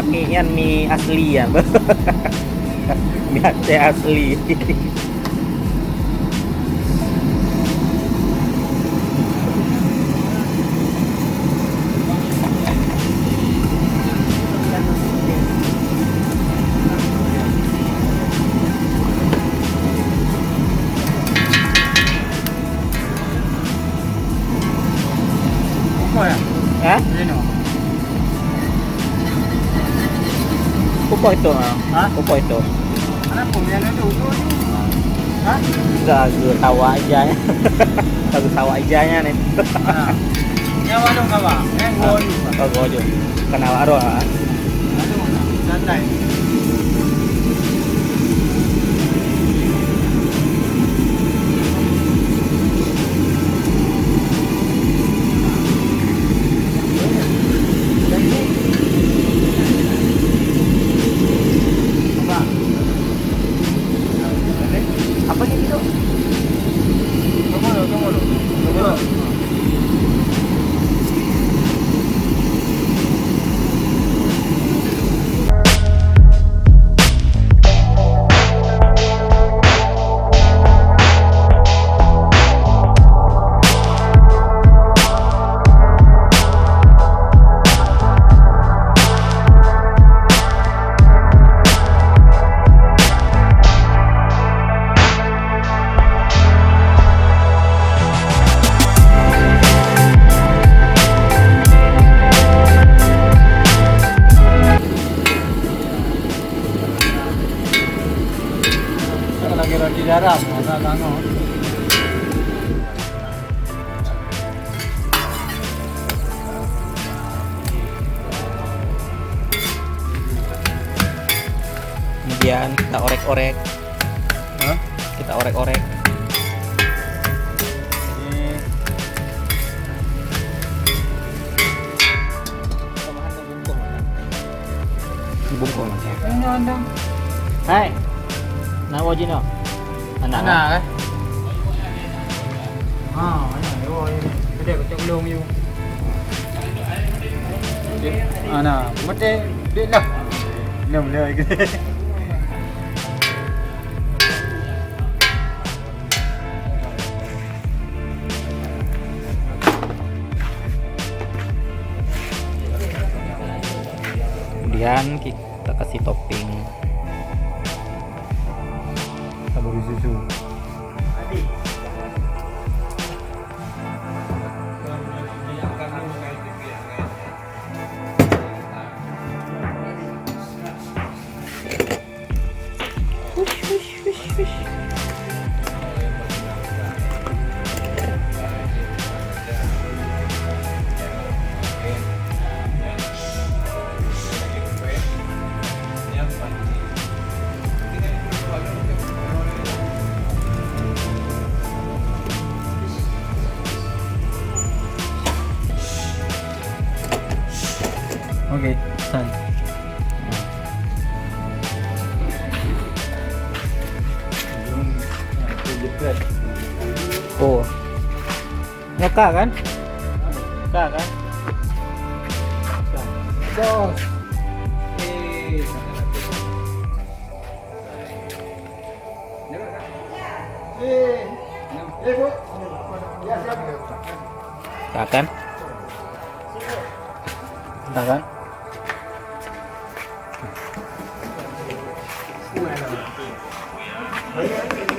mie yan, mie asli yan. Mie Aceh asli. Apa ya? Hah? Ini. Upo ito, Hah? Upo ito. Anak pun yang itu tu. Hah? Gagu tawa aja ya. Gagu tawa aja nya nih. Yang mana kawan? Yang gol. Oh, gojo. Kenal aro ha. Aduh, santai. Apa nih itu? Tunggu dulu. Lagi roti garam, masa tano. Kemudian kita orek-orek. Hah? Kita orek-orek. Ini Dibungkung. ini anda. Hai. Nawa jino. Anak. Anak kan? Anak yo ini. Gede kecil belum you. Anak, mesti dik lah. Belum dah gede. Kemudian kita kasih topping. Saburi susu. Okey, san. Oh. Nyeka kan? Nyeka kan? Dos. Bu. Ya, siap. Nyeka kan? Nyeka kan? Iya.